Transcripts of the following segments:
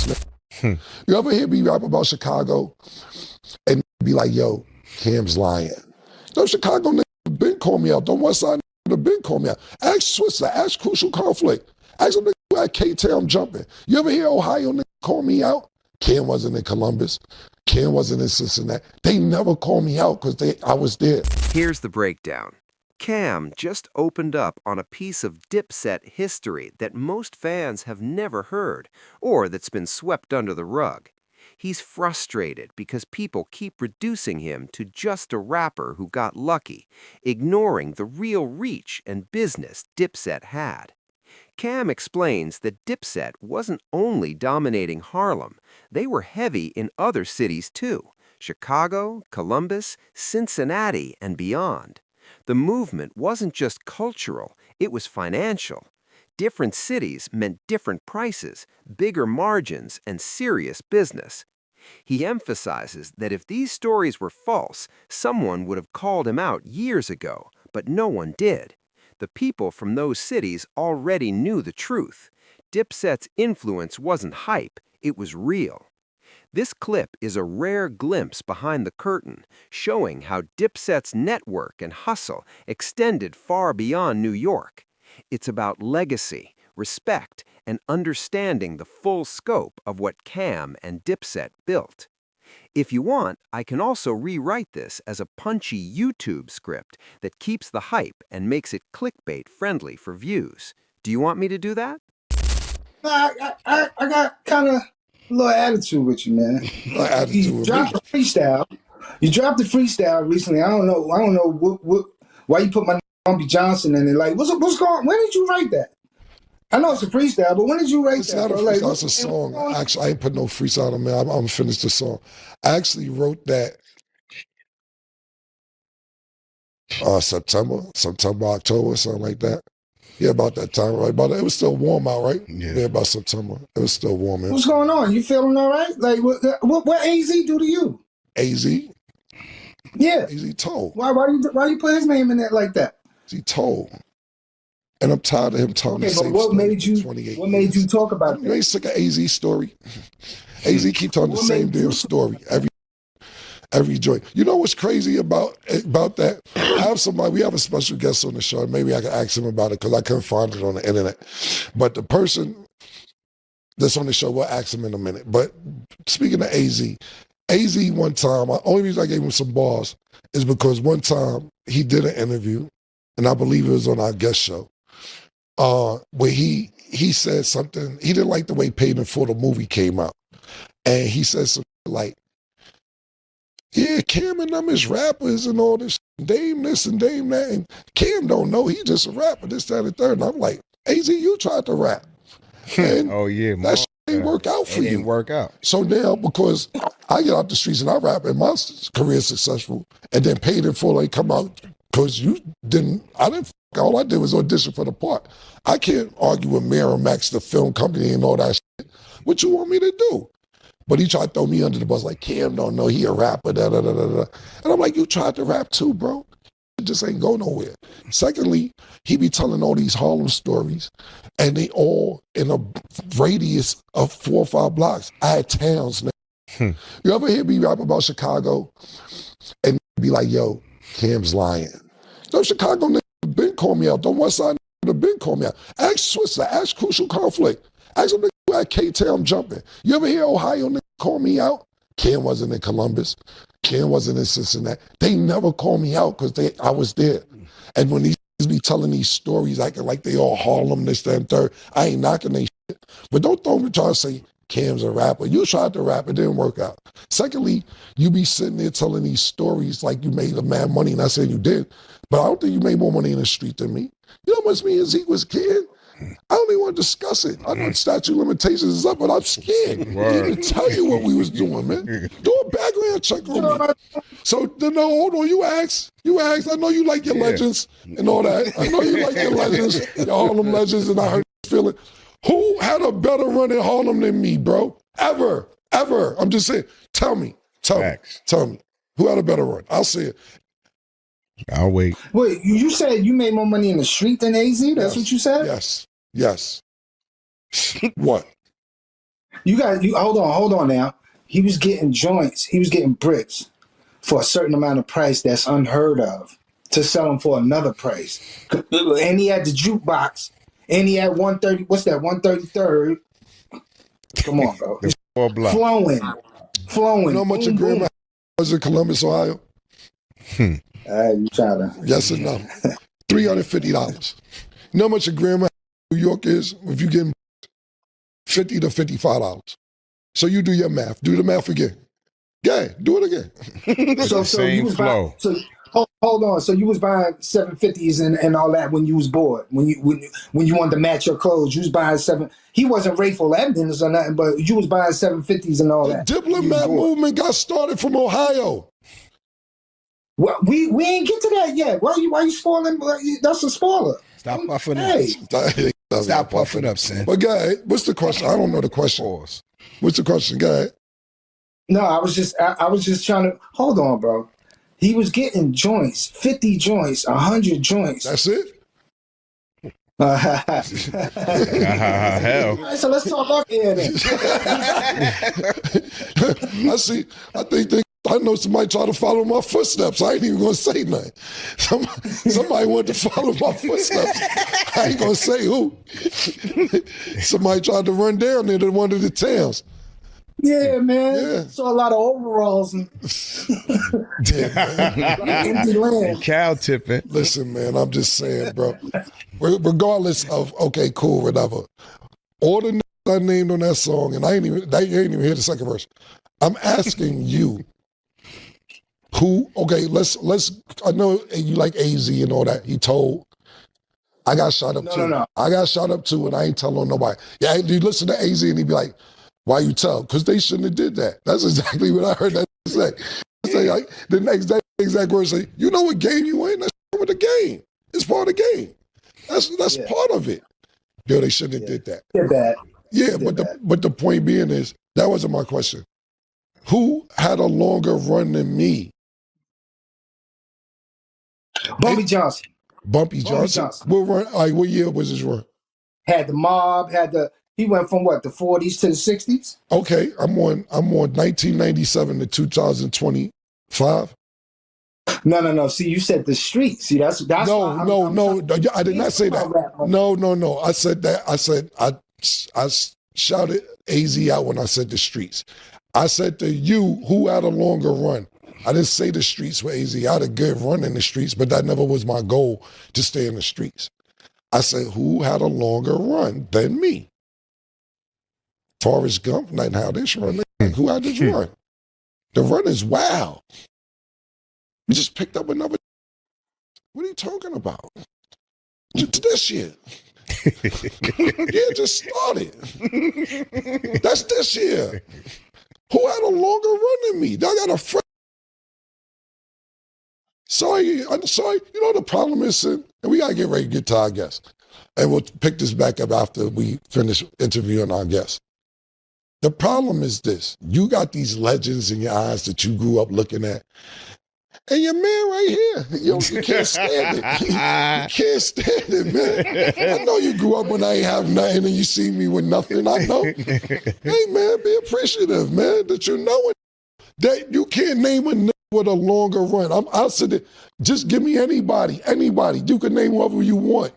Columbus, man. You ever hear me rap about Chicago and be like, yo, Cam's lying? No, Chicago nigga been call me out. Don't West Side nigga been call me out. Ask Switzer, ask Crucial Conflict. Ask them nigga who had K-Town jumping. You ever hear Ohio nigga call me out? Cam wasn't in Columbus. Cam wasn't in Cincinnati. They never called me out because I was there. Here's the breakdown. Cam just opened up on a piece of Dipset history that most fans have never heard, or that's been swept under the rug. He's frustrated because people keep reducing him to just a rapper who got lucky, ignoring the real reach and business Dipset had. Cam explains that Dipset wasn't only dominating Harlem, they were heavy in other cities too: Chicago, Columbus, Cincinnati, and beyond. The movement wasn't just cultural, it was financial. Different cities meant different prices, bigger margins, and serious business. He emphasizes that if these stories were false, someone would have called him out years ago, but no one did. The people from those cities already knew the truth. Dipset's influence wasn't hype, it was real. This clip is a rare glimpse behind the curtain, showing how Dipset's network and hustle extended far beyond New York. It's about legacy, respect, and understanding the full scope of what Cam and Dipset built. If you want, I can also rewrite this as a punchy YouTube script that keeps the hype and makes it clickbait friendly for views. Do you want me to do that? I got kind of a little attitude with you, man. You dropped the freestyle. You dropped the freestyle recently. I don't know why you put my Bumpy Johnson in it. Like, what's going on? When did you write that? I know it's a freestyle, but when did you write that? It's not a freestyle, it's a song. Actually, I ain't put no freestyle on, man. I'm gonna finish the song. I actually wrote that September, October, something like that. Yeah, about that time, right? It was still warm out, right? Yeah, about September. It was still warm out. What's going on? You feeling all right? Like, what AZ do to you? AZ? Yeah. AZ told. Why you put his name in there like that? He told. And I'm tired of him telling the same what story made you? What made you talk about that? You ain't sick of AZ story? AZ keep telling the same damn story every joint. You know what's crazy about that? We have a special guest on the show. Maybe I can ask him about it because I couldn't find it on the internet. But the person that's on the show, we'll ask him in a minute. But speaking of AZ one time, the only reason I gave him some bars is because one time he did an interview, and I believe it was on our guest show, where he said something. He didn't like the way Paid in Full the movie came out. And he said something like, yeah, Cam and them is rappers and all this, Dame this and Dame that, and Cam don't know, he just a rapper, this, that, and third. And I'm like, AZ, you tried to rap. And that shit didn't work out for you. It didn't work out. So now, because I get out the streets and I rap and my career is successful, and then Paid in Full ain't come out because all I did was audition for the part. I can't argue with Miramax, the film company, and all that shit. What you want me to do? But he tried to throw me under the bus like, Cam don't know, he a rapper, da-da-da-da-da. And I'm like, you tried to rap too, bro. It just ain't go nowhere. Secondly, he be telling all these Harlem stories, and they all in a radius of 4 or 5 blocks. I had towns now. You ever hear me rap about Chicago and be like, yo, Cam's lying? No, Chicago nigga been call me out. Don't West Side nigga been call me out. Ask Switzer, ask Crucial Conflict. Ask them nigga who had K-Town jumping. You ever hear Ohio nigga call me out? Cam wasn't in Columbus. Cam wasn't in Cincinnati. They never call me out because I was there. And when these be telling these stories, acting like they all Harlem, this, that, and third, I ain't knocking they shit. But don't throw me trying to say Cam's a rapper. You tried to rap, it didn't work out. Secondly, you be sitting there telling these stories like you made a mad money, and I said you did, but I don't think you made more money in the street than me. You know how much me and Zeke was kidding? I don't even want to discuss it. I know statute of limitations is up, but I'm scared. He didn't tell you what we was doing, man. Do a background check on me. So, no, hold on. You asked. I know you like your legends and all that. I know you like your legends, your Harlem legends, and I heard you feeling. Who had a better run in Harlem than me, bro? Ever. I'm just saying. Tell me. Who had a better run? I'll say it. I'll wait. Wait, you said you made more money in the street than AZ? That's what you said? Yes. What? You hold on now. He was getting joints. He was getting bricks for a certain amount of price that's unheard of to sell them for another price. And he had the jukebox, and he had 130. What's that? 133rd. Come on, bro. The 4 block. Flowing, You know how much a boom, gram boom. was in Columbus, Ohio? You try to. Yes or no? $350. You know how much a gram in New York is if you get $50 to $55. So you do your math. Do the math again. Yeah, do it again. So you Same was flow. buying, hold on. So you was buying 750s and all that when you was bored. When you wanted to match your clothes, you was buying seven. He wasn't Rayful Edmonds or nothing, but you was buying 750s and all The that. diplomat movement got started from Ohio. Well, we ain't get to that yet. Why you spoiling? That's a spoiler. Stop puffing Hey. up. Stop puffing up, son. But go ahead. What's the question? I don't know the question. What's the question? Go ahead. No, I was just trying to hold on, bro. He was getting joints, 50 joints, 100 joints. That's it? Hell. All right, so let's talk up here then. I know somebody tried to follow my footsteps. I ain't even gonna say nothing. Somebody wanted to follow my footsteps. I ain't gonna say who. Somebody tried to run down there to one of the towns. Yeah, man. Yeah. Saw a lot of overalls and empty land. Cow tipping. Listen, man, I'm just saying, bro. Regardless of, okay, cool, whatever. All the niggas I named on that song, and you ain't even hear the second verse. I'm asking you, let's, I know you like AZ and all that. He told, I got shot up too. No. I got shot up too, and I ain't telling nobody. Yeah, you listen to AZ and he be like, why you tell? Because they shouldn't have did that. That's exactly what I heard that say. Say like, the next exact word say, you know what game you in? That's with the game. It's part of the game. That's part of it. Yo, they shouldn't have did that. Did that. Yeah, but the point being is, that wasn't my question. Who had a longer run than me? Bumpy Johnson. Bumpy Johnson. What year was his run? Had the mob, he went from what, the 40s to the 60s? Okay, I'm on 1997 to 2025. No. See, you said the street. See, that's no. I did not say that. No. I said that. I shouted AZ out when I said the streets. I said to you, who had a longer run? I didn't say the streets for AZ. I had a good run in the streets, but that never was my goal to stay in the streets. I said, who had a longer run than me? Forrest Gump, not how this run. Who had this run? The run is wild. We just picked up another. What are you talking about? This year. Yeah, just started. That's this year. Who had a longer run than me? I got a friend. I'm sorry. You know the problem is, and we gotta get ready to get to our guest. And we'll pick this back up after we finish interviewing our guest. The problem is this. You got these legends in your eyes that you grew up looking at. And your man right here, you can't stand it. You can't stand it, man. I know you grew up when I ain't have nothing and you see me with nothing. I know. Hey, man, be appreciative, man, that you know it. That you can't name a nigga with a longer run. I'll sit there. Just give me anybody. You can name whoever you want.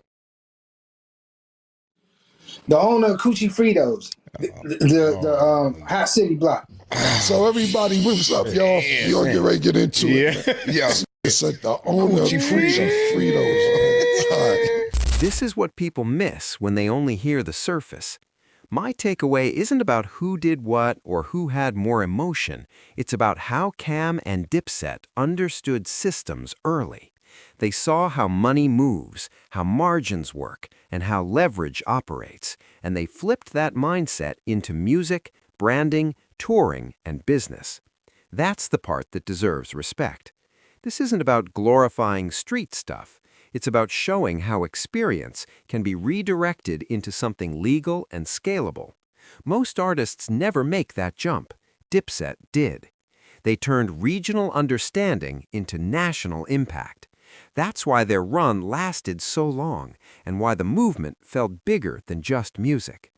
The owner of Coochie Fritos, the Hot City Block. So everybody, what's up, y'all? You're gonna get ready to get into it. Yeah. It's like the owner of Coochie Fritos. All right. This is what people miss when they only hear the surface. My takeaway isn't about who did what or who had more emotion. It's about how Cam and Dipset understood systems early. They saw how money moves, how margins work, and how leverage operates, and they flipped that mindset into music, branding, touring, and business. That's the part that deserves respect. This isn't about glorifying street stuff. It's about showing how experience can be redirected into something legal and scalable. Most artists never make that jump. Dipset did. They turned regional understanding into national impact. That's why their run lasted so long, and why the movement felt bigger than just music.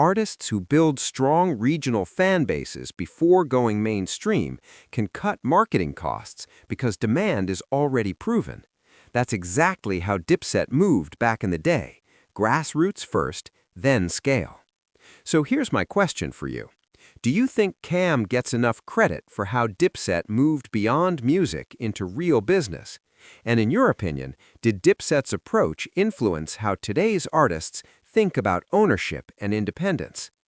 Artists who build strong regional fan bases before going mainstream can cut marketing costs because demand is already proven. That's exactly how Dipset moved back in the day. Grassroots first, then scale. So here's my question for you. Do you think Cam gets enough credit for how Dipset moved beyond music into real business? And in your opinion, did Dipset's approach influence how today's artists think about ownership and independence?